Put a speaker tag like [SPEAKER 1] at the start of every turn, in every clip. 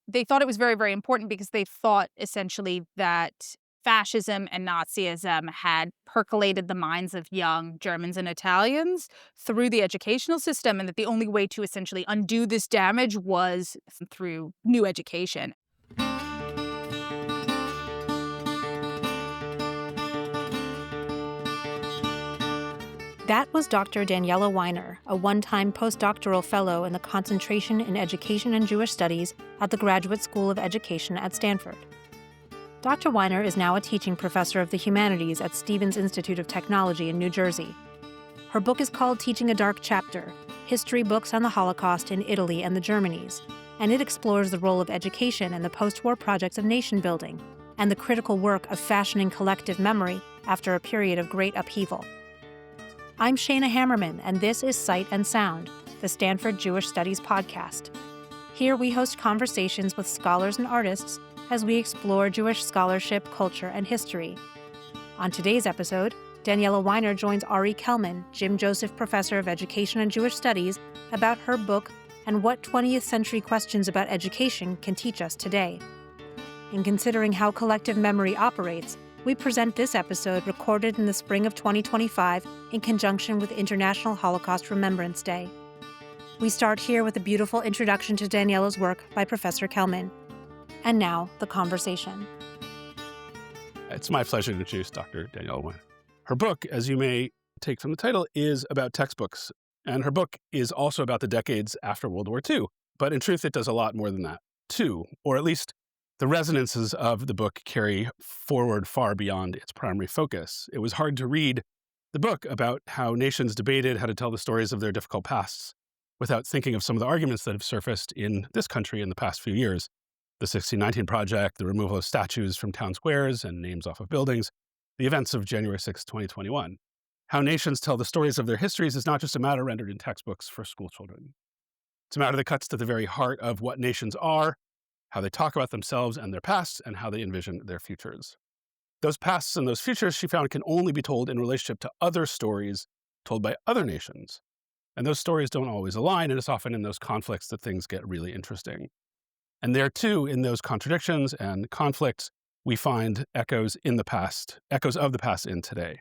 [SPEAKER 1] they thought it was very, very important because they thought essentially that fascism and Nazism had percolated the minds of young Germans and Italians through the educational system, and that the only way to essentially undo this damage was through new education.
[SPEAKER 2] That was Dr. Daniela Weiner, a one-time postdoctoral fellow in the Concentration in Education and Jewish Studies at the Graduate School of Education at Stanford. Dr. Weiner is now a teaching professor of the humanities at Stevens Institute of Technology in New Jersey. Her book is called Teaching a Dark Chapter: History Books on the Holocaust in Italy and the Germanies, and it explores the role of education in the post-war projects of nation-building and the critical work of fashioning collective memory after a period of great upheaval. I'm Shana Hammerman, and this is Cite and Sound, the Stanford Jewish Studies podcast. Here we host conversations with scholars and artists as we explore Jewish scholarship, culture, and history. On today's episode, Daniela Weiner joins Ari Kelman, Jim Joseph Professor of Education and Jewish Studies, about her book and what 20th century questions about education can teach us today. In considering how collective memory operates, we present this episode recorded in the spring of 2025 in conjunction with International Holocaust Remembrance Day. We start here with a beautiful introduction to Daniela's work by Professor Kelman. And now, the conversation.
[SPEAKER 3] It's my pleasure to introduce Dr. Daniela Weiner. Her book, as you may take from the title, is about textbooks. And her book is also about the decades after World War II. But in truth, it does a lot more than that, too. Or at least the resonances of the book carry forward far beyond its primary focus. It was hard to read the book about how nations debated how to tell the stories of their difficult pasts without thinking of some of the arguments that have surfaced in this country in the past few years. The 1619 Project, the removal of statues from town squares and names off of buildings, the events of January 6, 2021. How nations tell the stories of their histories is not just a matter rendered in textbooks for school children. It's a matter that cuts to the very heart of what nations are, how they talk about themselves and their pasts, and how they envision their futures. Those pasts and those futures, she found, can only be told in relationship to other stories told by other nations. And those stories don't always align, and it's often in those conflicts that things get really interesting. And there, too, in those contradictions and conflicts, we find echoes of the past in today.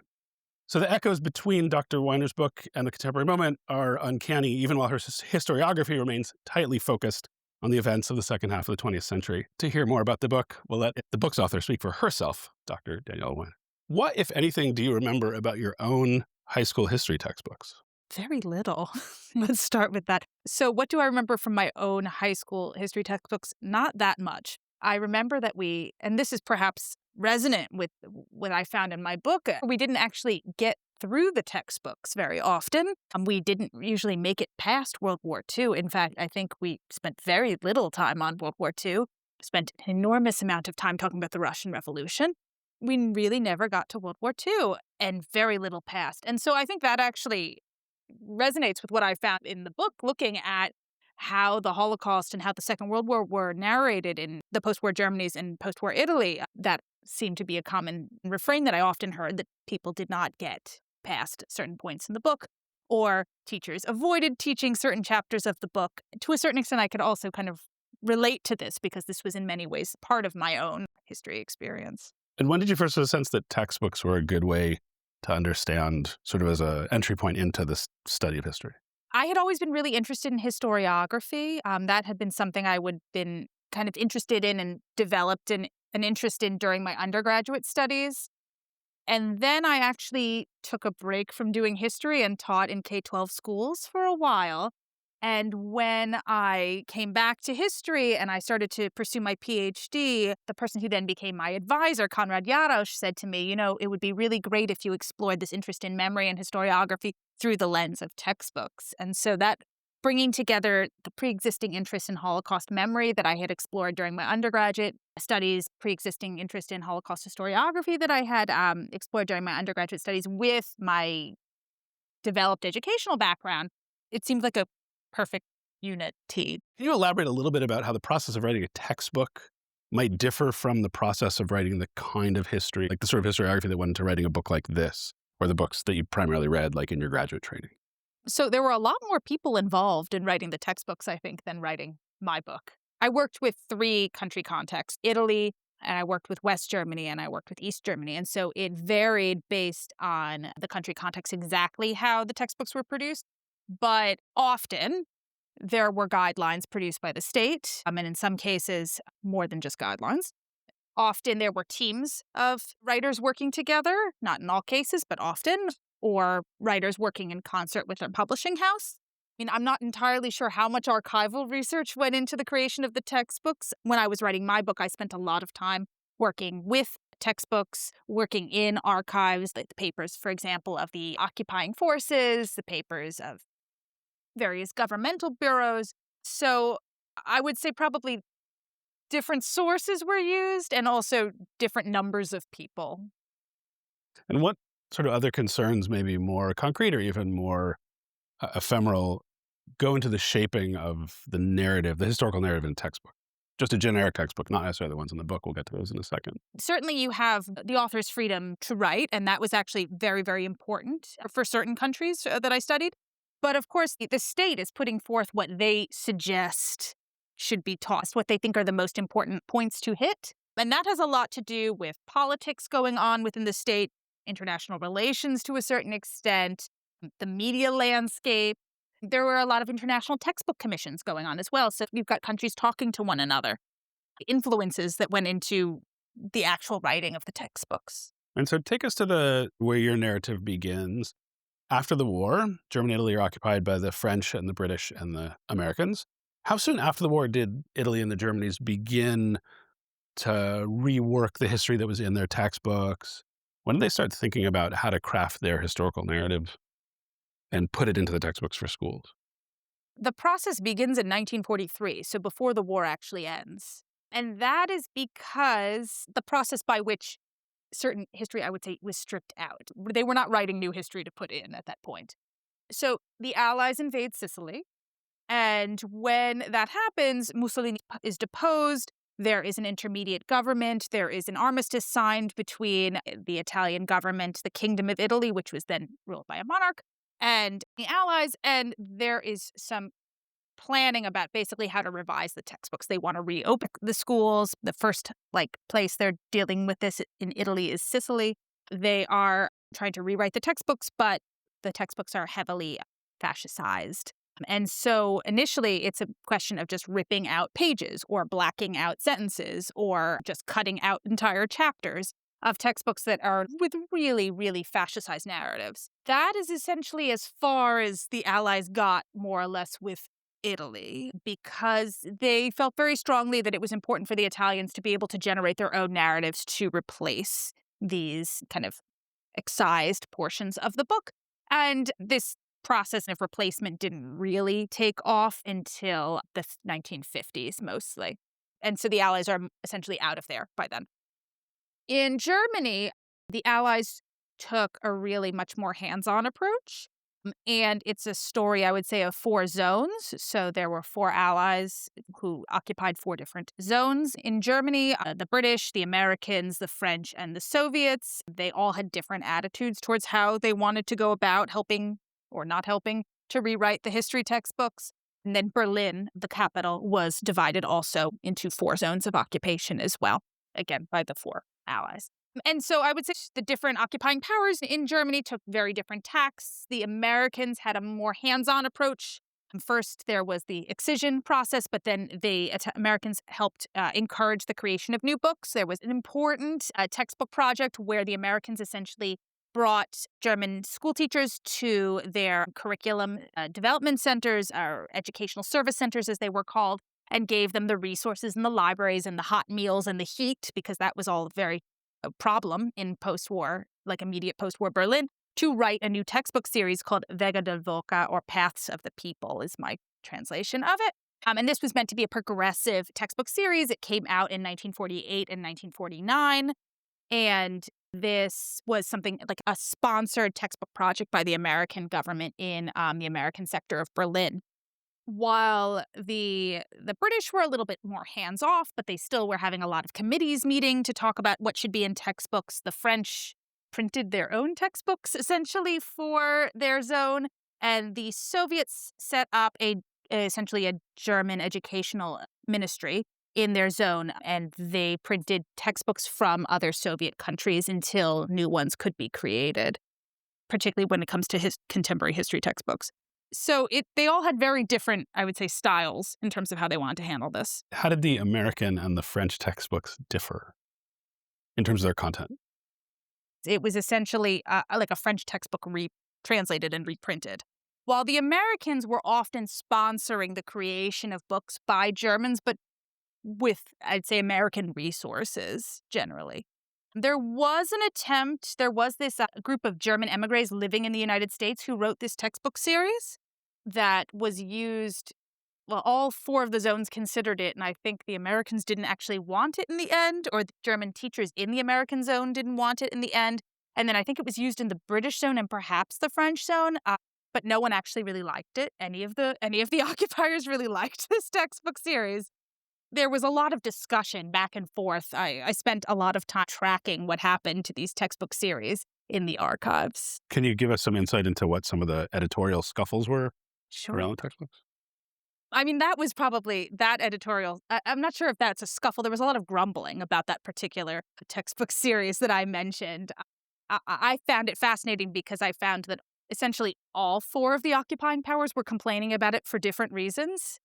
[SPEAKER 3] So the echoes between Dr. Weiner's book and the contemporary moment are uncanny, even while her historiography remains tightly focused on the events of the second half of the 20th century. To hear more about the book, we'll let the book's author speak for herself, Dr. Daniela Weiner. What, if anything, do you remember about your own high school history textbooks?
[SPEAKER 1] Very little. Let's start with that. So what do I remember from my own high school history textbooks? Not that much. I remember that and this is perhaps resonant with what I found in my book, we didn't actually get through the textbooks very often. We didn't usually make it past World War II. In fact, I think we spent very little time on World War II, spent an enormous amount of time talking about the Russian Revolution. We really never got to World War II and very little past. And so I think that actually resonates with what I found in the book, looking at how the Holocaust and how the Second World War were narrated in the post-war Germany's and post-war Italy. That seemed to be a common refrain that I often heard, that people did not get past certain points in the book, or teachers avoided teaching certain chapters of the book. To a certain extent, I could also kind of relate to this because this was in many ways part of my own history experience.
[SPEAKER 3] And when did you first have a sense that textbooks were a good way to understand, sort of as an entry point into this study of history?
[SPEAKER 1] I had always been really interested in historiography. That had been something I would been kind of interested in and developed an interest in during my undergraduate studies. And then I actually took a break from doing history and taught in K-12 schools for a while. And when I came back to history and I started to pursue my PhD, the person who then became my advisor, Konrad Jarosz, said to me, it would be really great if you explored this interest in memory and historiography through the lens of textbooks. And so that bringing together the pre-existing interest in Holocaust memory that I had explored during my undergraduate studies, pre-existing interest in Holocaust historiography that I had explored during my undergraduate studies with my developed educational background, it seemed like a perfect unity.
[SPEAKER 3] Can you elaborate a little bit about how the process of writing a textbook might differ from the process of writing the kind of history, like the sort of historiography that went into writing a book like this, or the books that you primarily read, like in your graduate training?
[SPEAKER 1] So there were a lot more people involved in writing the textbooks, I think, than writing my book. I worked with 3 country contexts, Italy, and I worked with West Germany, and I worked with East Germany, and so it varied based on the country context exactly how the textbooks were produced, but often there were guidelines produced by the state, and in some cases, more than just guidelines. Often there were teams of writers working together, not in all cases, but often, or writers working in concert with their publishing house. I mean, I'm not entirely sure how much archival research went into the creation of the textbooks. When I was writing my book, I spent a lot of time working with textbooks, working in archives, like the papers, for example, of the occupying forces, the papers of various governmental bureaus. So I would say probably different sources were used and also different numbers of people.
[SPEAKER 3] And what sort of other concerns, maybe more concrete or even more ephemeral, go into the shaping of the narrative, the historical narrative in textbook? Just a generic textbook, not necessarily the ones in the book. We'll get to those in a second.
[SPEAKER 1] Certainly, you have the author's freedom to write, and that was actually very, very important for certain countries that I studied. But of course, the state is putting forth what they suggest should be taught, what they think are the most important points to hit. And that has a lot to do with politics going on within the state, international relations to a certain extent, the media landscape. There were a lot of international textbook commissions going on as well. So you've got countries talking to one another, influences that went into the actual writing of the textbooks.
[SPEAKER 3] And so take us to the where your narrative begins. After the war, Germany and Italy are occupied by the French and the British and the Americans. How soon after the war did Italy and the Germanys begin to rework the history that was in their textbooks? When did they start thinking about how to craft their historical narrative and put it into the textbooks for schools?
[SPEAKER 1] The process begins in 1943, so before the war actually ends. And that is because the process by which certain history, I would say, was stripped out. They were not writing new history to put in at that point. So the Allies invade Sicily. And when that happens, Mussolini is deposed. There is an intermediate government. There is an armistice signed between the Italian government, the Kingdom of Italy, which was then ruled by a monarch, and the Allies. And there is some planning about basically how to revise the textbooks. They want to reopen the schools. The first place they're dealing with this in Italy is Sicily. They are trying to rewrite the textbooks, but the textbooks are heavily fascicized. And so initially it's a question of just ripping out pages or blacking out sentences or just cutting out entire chapters of textbooks that are with really, really fascicized narratives. That is essentially as far as the Allies got, more or less, with Italy, because they felt very strongly that it was important for the Italians to be able to generate their own narratives to replace these kind of excised portions of the book. And this process of replacement didn't really take off until the 1950s, mostly. And so the Allies are essentially out of there by then. In Germany, the Allies took a really much more hands-on approach. And it's a story, I would say, of 4 zones. So there were 4 allies who occupied 4 different zones in Germany, the British, the Americans, the French, and the Soviets. They all had different attitudes towards how they wanted to go about helping or not helping to rewrite the history textbooks. And then Berlin, the capital, was divided also into 4 zones of occupation as well, again, by the 4 allies. And so I would say the different occupying powers in Germany took very different tacks. The Americans had a more hands-on approach. First, there was the excision process, but then the Americans helped encourage the creation of new books. There was an important textbook project where the Americans essentially brought German school teachers to their curriculum development centers, or educational service centers as they were called, and gave them the resources and the libraries and the hot meals and the heat, because that was all very a problem in post-war, immediate post-war Berlin, to write a new textbook series called Wege del Volke, or Paths of the People is my translation of it. And this was meant to be a progressive textbook series. It came out in 1948 and 1949. And this was something like a sponsored textbook project by the American government in the American sector of Berlin. While the British were a little bit more hands-off, but they still were having a lot of committees meeting to talk about what should be in textbooks. The French printed their own textbooks, essentially, for their zone. And the Soviets set up a essentially a German educational ministry in their zone, and they printed textbooks from other Soviet countries until new ones could be created, particularly when it comes to contemporary history textbooks. So they all had very different, I would say, styles in terms of how they wanted to handle this.
[SPEAKER 3] How did the American and the French textbooks differ in terms of their content?
[SPEAKER 1] It was essentially like a French textbook translated and reprinted. While the Americans were often sponsoring the creation of books by Germans, but with, I'd say, American resources generally. There was this group of German emigres living in the United States who wrote this textbook series that was used. Well, all four of the zones considered it, and I think the Americans didn't actually want it in the end, or the German teachers in the American zone didn't want it in the end. And then I think it was used in the British zone and perhaps the French zone, but no one actually really liked it. Any of the occupiers really liked this textbook series. There was a lot of discussion back and forth. I spent a lot of time tracking what happened to these textbook series in the archives.
[SPEAKER 3] Can you give us some insight into what some of the editorial scuffles were
[SPEAKER 1] Sure.
[SPEAKER 3] around the textbooks?
[SPEAKER 1] I mean, that was probably that editorial. I'm not sure if that's a scuffle. There was a lot of grumbling about that particular textbook series that I mentioned. I found it fascinating because I found that essentially all four of the occupying powers were complaining about it for different reasons.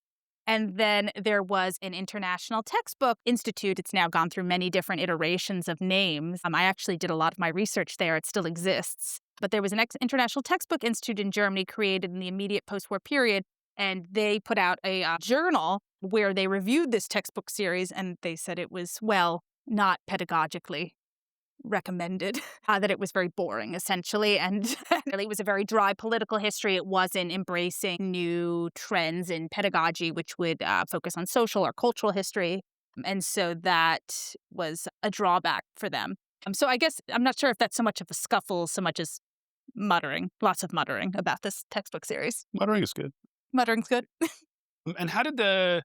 [SPEAKER 1] And then there was an International Textbook Institute. It's now gone through many different iterations of names. I actually did a lot of my research there. It still exists. But there was an International Textbook Institute in Germany created in the immediate post-war period, and they put out a journal where they reviewed this textbook series, and they said it was, well, not pedagogically recommended, that it was very boring, essentially, and really was a very dry political history. It wasn't embracing new trends in pedagogy, which would focus on social or cultural history, and so that was a drawback for them. So I guess I'm not sure if that's so much of a scuffle, so much as muttering, lots of muttering about this textbook series.
[SPEAKER 3] Muttering is good.
[SPEAKER 1] Muttering's good.
[SPEAKER 3] And how did the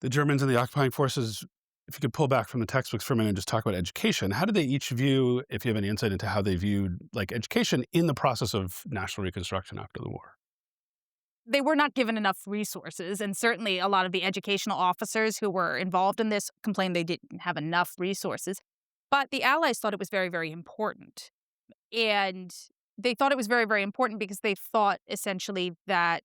[SPEAKER 3] Germans and the occupying forces, if you could pull back from the textbooks for a minute and just talk about education, how did they each view, if you have any insight into how they viewed like education in the process of national reconstruction after the war?
[SPEAKER 1] They were not given enough resources, and certainly a lot of the educational officers who were involved in this complained they didn't have enough resources. But the Allies thought it was very, very important. And they thought it was very, very important because they thought essentially that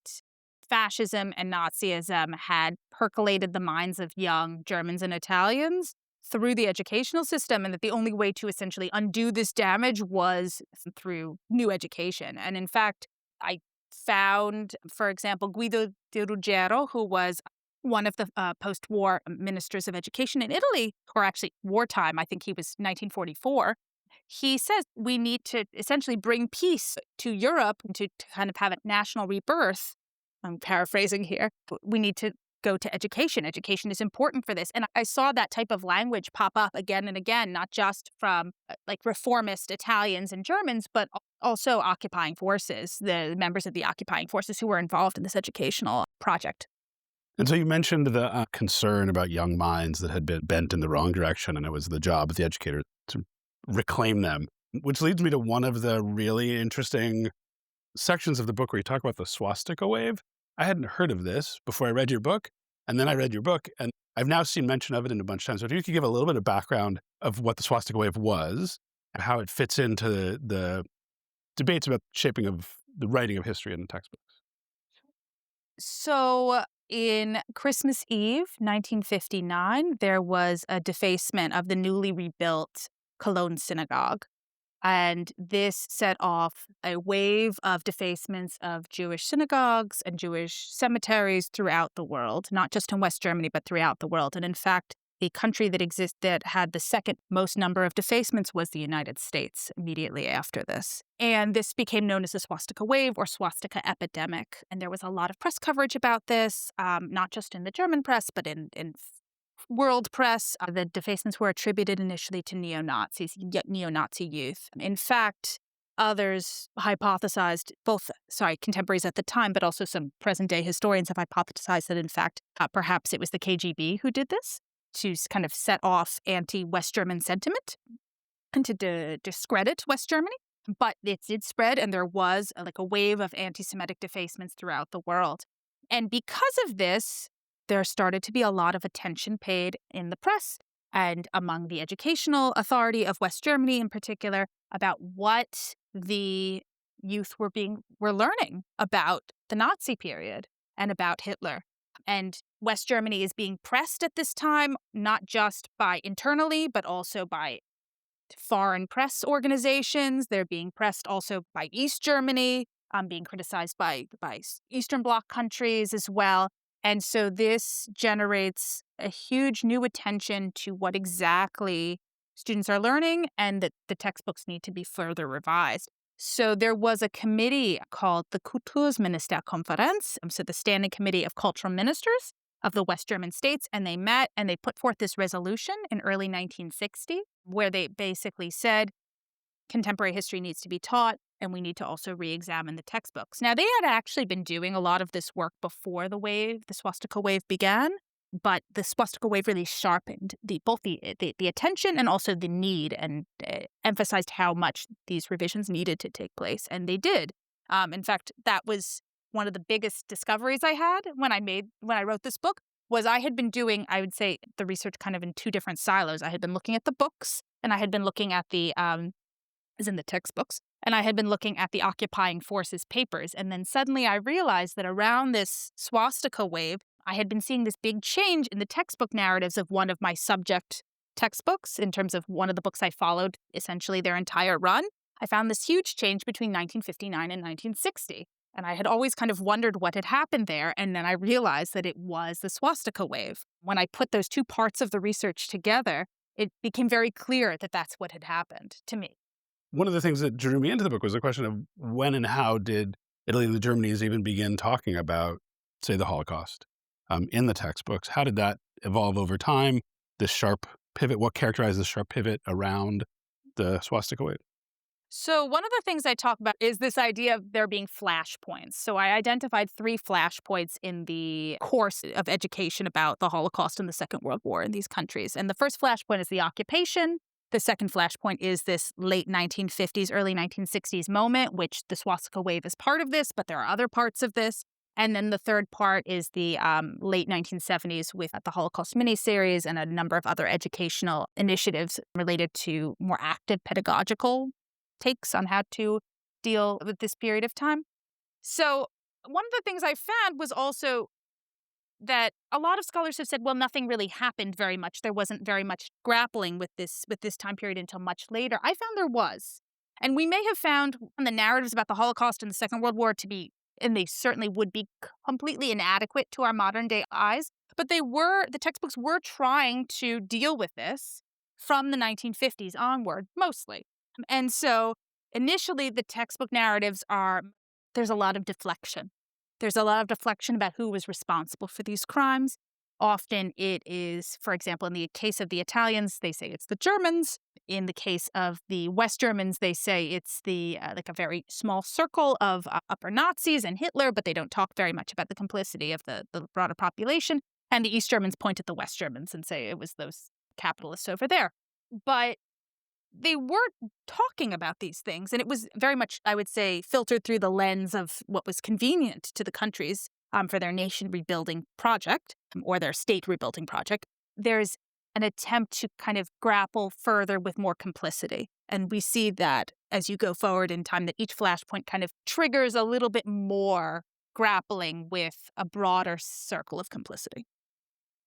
[SPEAKER 1] fascism and Nazism had percolated the minds of young Germans and Italians through the educational system, and that the only way to essentially undo this damage was through new education. And in fact, I found, for example, Guido de Ruggiero, who was one of the post-war ministers of education in Italy, or actually wartime, I think he was 1944. He says we need to essentially bring peace to Europe to kind of have a national rebirth. I'm paraphrasing here. We need to go to education. Education is important for this. And I saw that type of language pop up again and again, not just from like reformist Italians and Germans, but also occupying forces, the members of the occupying forces who were involved in this educational project.
[SPEAKER 3] And so you mentioned the concern about young minds that had been bent in the wrong direction, and it was the job of the educator to reclaim them, which leads me to one of the really interesting sections of the book where you talk about the swastika wave. I hadn't heard of this before I read your book, and then I read your book, and I've now seen mention of it in a bunch of times. So if you could give a little bit of background of what the swastika wave was, and how it fits into the debates about shaping of the writing of history in the textbooks.
[SPEAKER 1] So in Christmas Eve, 1959, there was a defacement of the newly rebuilt Cologne synagogue. And this set off a wave of defacements of Jewish synagogues and Jewish cemeteries throughout the world, not just in West Germany, but throughout the world. And in fact, the country that had the second most number of defacements was the United States immediately after this. And this became known as the swastika wave or swastika epidemic. And there was a lot of press coverage about this, not just in the German press, but in world press. The defacements were attributed initially to neo-Nazi youth. In fact, others hypothesized, contemporaries at the time, but also some present-day historians have hypothesized that, in fact, perhaps it was the KGB who did this to kind of set off anti-West German sentiment and to discredit West Germany. But it did spread, and there was like a wave of anti-Semitic defacements throughout the world. And because of this, there started to be a lot of attention paid in the press and among the educational authority of West Germany in particular about what the youth were learning about the Nazi period and about Hitler. And West Germany is being pressed at this time, not just by internally, but also by foreign press organizations. They're being pressed also by East Germany, being criticized by Eastern Bloc countries as well. And so this generates a huge new attention to what exactly students are learning and that the textbooks need to be further revised. So there was a committee called the Kultusministerkonferenz, so the Standing Committee of Cultural Ministers of the West German states, and they met and they put forth this resolution in early 1960 where they basically said contemporary history needs to be taught and we need to also re-examine the textbooks. Now, they had actually been doing a lot of this work before the swastika wave began, but the swastika wave really sharpened both the attention and also the need and emphasized how much these revisions needed to take place, and they did. In fact, that was one of the biggest discoveries I had when I wrote this book. Was I had been doing, I would say, the research kind of in two different silos. I had been looking at the books, and I had been looking at as in the textbooks, and I had been looking at the occupying forces papers. And then suddenly I realized that around this swastika wave, I had been seeing this big change in the textbook narratives of one of my subject textbooks in terms of one of the books I followed essentially their entire run. I found this huge change between 1959 and 1960. And I had always kind of wondered what had happened there. And then I realized that it was the swastika wave. When I put those two parts of the research together, it became very clear that that's what had happened to me.
[SPEAKER 3] One of the things that drew me into the book was the question of when and how did Italy and the Germanys even begin talking about, say, the Holocaust in the textbooks? How did that evolve over time? This sharp pivot, what characterized the sharp pivot around the swastika wave?
[SPEAKER 1] So one of the things I talk about is this idea of there being flashpoints. So I identified 3 flashpoints in the course of education about the Holocaust and the Second World War in these countries. And the first flashpoint is the occupation. The second flashpoint is this late 1950s, early 1960s moment, which the swastika wave is part of this, but there are other parts of this. And then the third part is the late 1970s with the Holocaust miniseries and a number of other educational initiatives related to more active pedagogical takes on how to deal with this period of time. So one of the things I found was also that a lot of scholars have said, well, nothing really happened very much. There wasn't very much grappling with this time period until much later. I found there was. And we may have found the narratives about the Holocaust and the Second World War to be, and they certainly would be completely inadequate to our modern day eyes, but the textbooks were trying to deal with this from the 1950s onward, mostly. And so initially the textbook narratives there's a lot of deflection. There's a lot of deflection about who was responsible for these crimes. Often it is, for example, in the case of the Italians, they say it's the Germans. In the case of the West Germans, they say it's like a very small circle of upper Nazis and Hitler, but they don't talk very much about the complicity of the broader population. And the East Germans point at the West Germans and say it was those capitalists over there. But they were talking about these things, and it was very much, I would say, filtered through the lens of what was convenient to the countries for their nation rebuilding project or their state rebuilding project. There's an attempt to kind of grapple further with more complicity. And we see that as you go forward in time, that each flashpoint kind of triggers a little bit more grappling with a broader circle of complicity.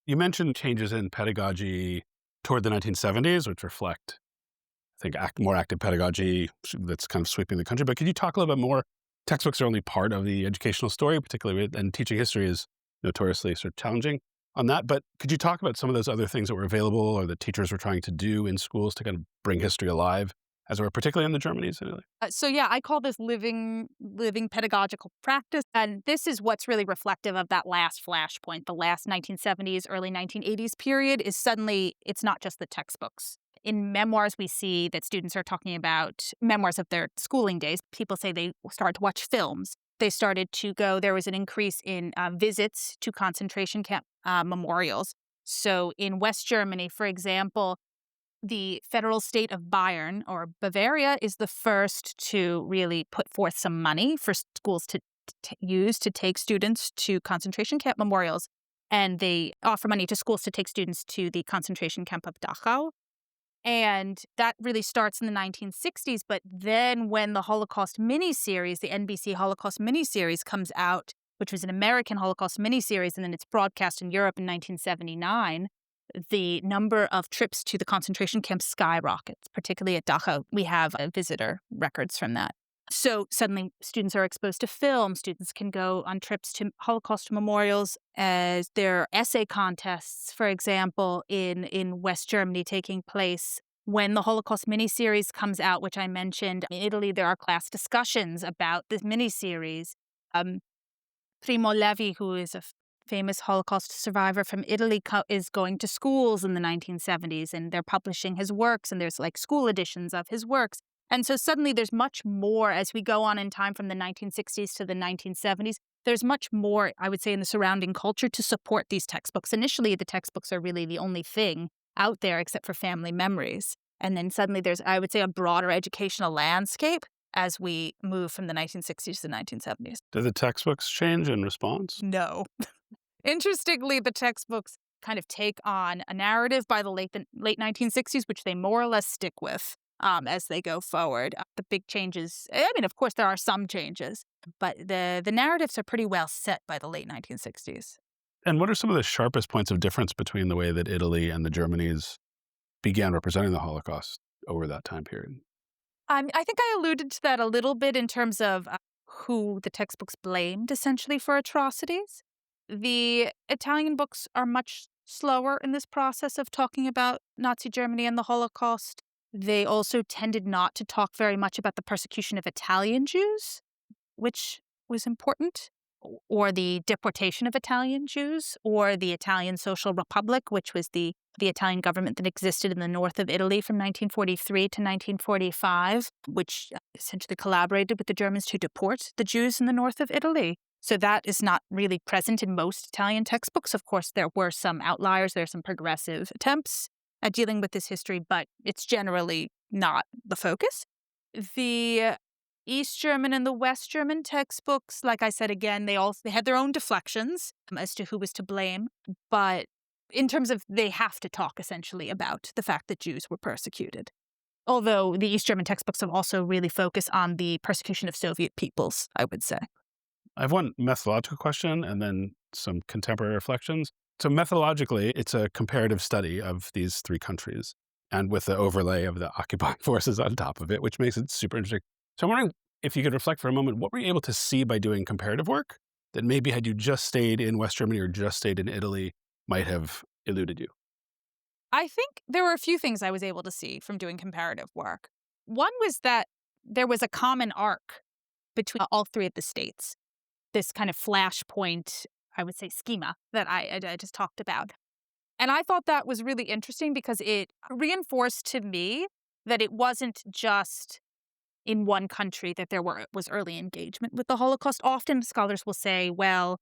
[SPEAKER 3] You mentioned changes in pedagogy toward the 1970s, which reflect, I think, more active pedagogy that's kind of sweeping the country. But could you talk a little bit more? Textbooks are only part of the educational story, particularly, and teaching history is notoriously sort of challenging on that. But could you talk about some of those other things that were available or that teachers were trying to do in schools to kind of bring history alive, as it were, particularly in the Germanies?
[SPEAKER 1] I call this living pedagogical practice. And this is what's really reflective of that last flashpoint. The last 1970s, early 1980s period is suddenly, it's not just the textbooks. In memoirs, we see that students are talking about memoirs of their schooling days. People say they started to watch films. They started to go, there was an increase in visits to concentration camp memorials. So in West Germany, for example, the federal state of Bayern or Bavaria is the first to really put forth some money for schools to used to take students to concentration camp memorials, and they offer money to schools to take students to the concentration camp of Dachau. And that really starts in the 1960s. But then when the Holocaust miniseries, the NBC Holocaust miniseries comes out, which was an American Holocaust miniseries, and then it's broadcast in Europe in 1979, the number of trips to the concentration camps skyrockets, particularly at Dachau. We have visitor records from that. So suddenly students are exposed to film. Students can go on trips to Holocaust memorials, as there are essay contests, for example, in West Germany taking place. When the Holocaust miniseries comes out, which I mentioned, in Italy there are class discussions about this miniseries. Primo Levi, who is a famous Holocaust survivor from Italy, is going to schools in the 1970s, and they're publishing his works, and there's like school editions of his works. And so suddenly there's much more as we go on in time from the 1960s to the 1970s. There's much more, I would say, in the surrounding culture to support these textbooks. Initially, the textbooks are really the only thing out there except for family memories. And then suddenly there's, I would say, a broader educational landscape as we move from the 1960s to the 1970s.
[SPEAKER 3] Do the textbooks change in response?
[SPEAKER 1] No. Interestingly, the textbooks kind of take on a narrative by the late 1960s, which they more or less stick with as they go forward. The big changes, I mean, of course, there are some changes, but the narratives are pretty well set by the late 1960s.
[SPEAKER 3] And what are some of the sharpest points of difference between the way that Italy and the Germanys began representing the Holocaust over that time period?
[SPEAKER 1] I think I alluded to that a little bit in terms of who the textbooks blamed, essentially, for atrocities. The Italian books are much slower in this process of talking about Nazi Germany and the Holocaust. They also tended not to talk very much about the persecution of Italian Jews, which was important, or the deportation of Italian Jews, or the Italian Social Republic, which was the Italian government that existed in the north of Italy from 1943 to 1945, which essentially collaborated with the Germans to deport the Jews in the north of Italy. So that is not really present in most Italian textbooks. Of course, there were some outliers. There are some progressive attempts at dealing with this history, but it's generally not the focus. The East German and the West German textbooks, like I said again, they had their own deflections as to who was to blame. But in terms of they have to talk essentially about the fact that Jews were persecuted. Although the East German textbooks have also really focused on the persecution of Soviet peoples, I would say.
[SPEAKER 3] I have one methodological question and then some contemporary reflections. So methodologically, it's a comparative study of these three countries and with the overlay of the occupying forces on top of it, which makes it super interesting. So I'm wondering if you could reflect for a moment, what were you able to see by doing comparative work that maybe had you just stayed in West Germany or just stayed in Italy might have eluded you?
[SPEAKER 1] I think there were a few things I was able to see from doing comparative work. One was that there was a common arc between all three of the states, this kind of flashpoint, I would say, schema that I just talked about. And I thought that was really interesting because it reinforced to me that it wasn't just in one country that there was early engagement with the Holocaust. Often scholars will say, well,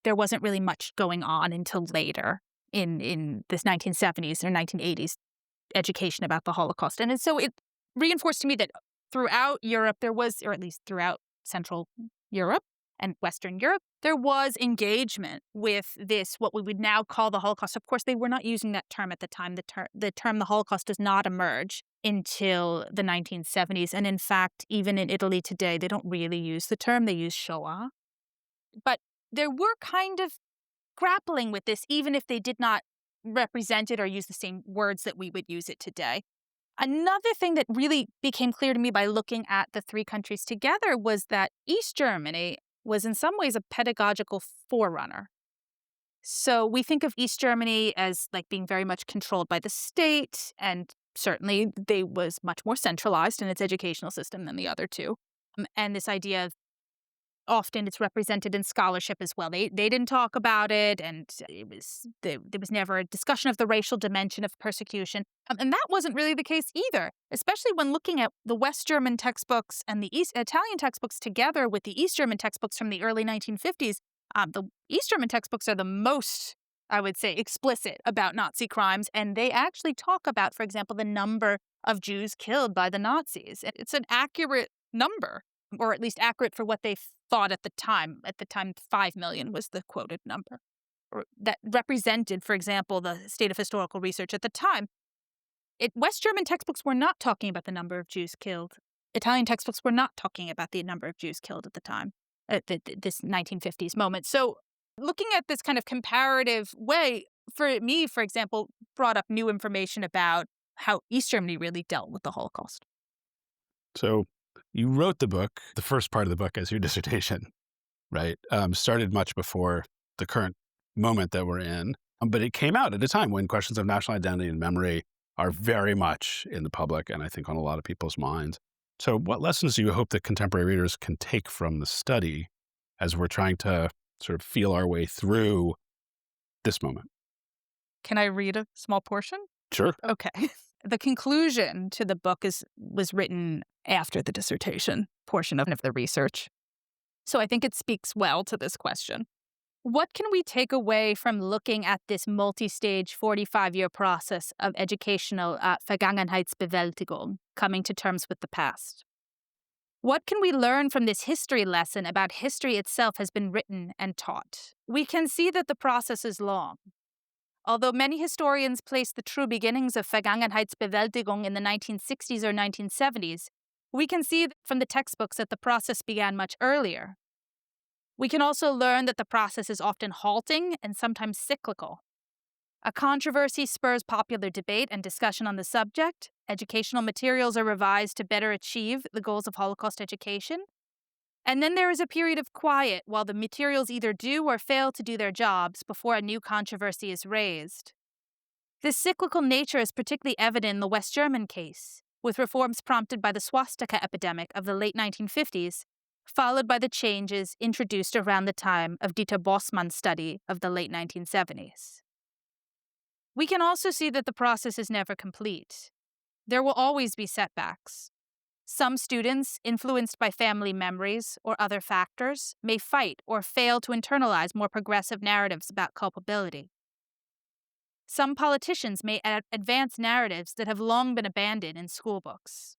[SPEAKER 1] there wasn't really much going on until later in this 1970s or 1980s education about the Holocaust. And so it reinforced to me that throughout Europe there was, or at least throughout Central Europe and Western Europe, there was engagement with this, what we would now call the Holocaust. Of course, they were not using that term at the time. The term the Holocaust does not emerge until the 1970s. And in fact, even in Italy today, they don't really use the term. They use Shoah. But there were kind of grappling with this, even if they did not represent it or use the same words that we would use it today. Another thing that really became clear to me by looking at the three countries together was that East Germany was in some ways a pedagogical forerunner. So we think of East Germany as like being very much controlled by the state, and certainly they was much more centralized in its educational system than the other two. And this idea of often it's represented in scholarship as well. They didn't talk about it, and there was never a discussion of the racial dimension of persecution. And that wasn't really the case either, especially when looking at the West German textbooks and the East Italian textbooks together with the East German textbooks from the early 1950s. The East German textbooks are the most, I would say, explicit about Nazi crimes, and they actually talk about, for example, the number of Jews killed by the Nazis. It's an accurate number, or at least accurate for what they thought at the time. At the time, 5 million was the quoted number. Or that represented, for example, the state of historical research at the time. West German textbooks were not talking about the number of Jews killed. Italian textbooks were not talking about the number of Jews killed at the time, at this 1950s moment. So looking at this kind of comparative way, for me, for example, brought up new information about how East Germany really dealt with the Holocaust.
[SPEAKER 3] So you wrote the book, the first part of the book, as your dissertation, right? Started much before the current moment that we're in. But it came out at a time when questions of national identity and memory are very much in the public and I think on a lot of people's minds. So what lessons do you hope that contemporary readers can take from the study as we're trying to sort of feel our way through this moment?
[SPEAKER 1] Can I read a small portion?
[SPEAKER 3] Sure.
[SPEAKER 1] Okay. The conclusion to the book was written after the dissertation portion of the research. So I think it speaks well to this question. What can we take away from looking at this multi-stage 45-year process of educational Vergangenheitsbewältigung, coming to terms with the past? What can we learn from this history lesson about history itself has been written and taught? We can see that the process is long. Although many historians place the true beginnings of Vergangenheitsbewältigung in the 1960s or 1970s, we can see from the textbooks that the process began much earlier. We can also learn that the process is often halting and sometimes cyclical. A controversy spurs popular debate and discussion on the subject. Educational materials are revised to better achieve the goals of Holocaust education. And then there is a period of quiet while the materials either do or fail to do their jobs before a new controversy is raised. This cyclical nature is particularly evident in the West German case, with reforms prompted by the swastika epidemic of the late 1950s, followed by the changes introduced around the time of Dieter Bossmann's study of the late 1970s. We can also see that the process is never complete. There will always be setbacks. Some students, influenced by family memories or other factors, may fight or fail to internalize more progressive narratives about culpability. Some politicians may advance narratives that have long been abandoned in schoolbooks.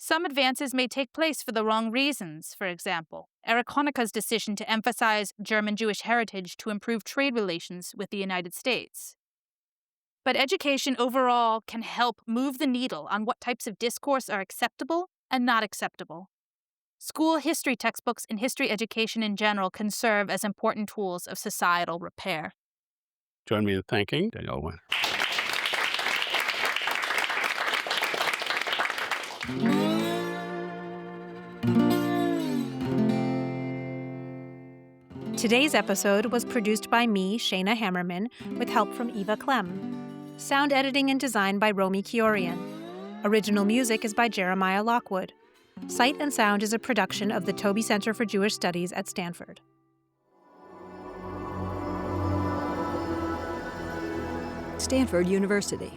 [SPEAKER 1] Some advances may take place for the wrong reasons, for example, Erich Honecker's decision to emphasize German Jewish heritage to improve trade relations with the United States. But education overall can help move the needle on what types of discourse are acceptable and not acceptable. School history textbooks and history education in general can serve as important tools of societal repair.
[SPEAKER 3] Join me in thanking Daniela Weiner.
[SPEAKER 2] Today's episode was produced by me, Shayna Hammerman, with help from Eva Clem. Sound editing and design by Romy Kiorian. Original music is by Jeremiah Lockwood. Cite and Sound is a production of the Toby Center for Jewish Studies at Stanford.
[SPEAKER 4] Stanford University.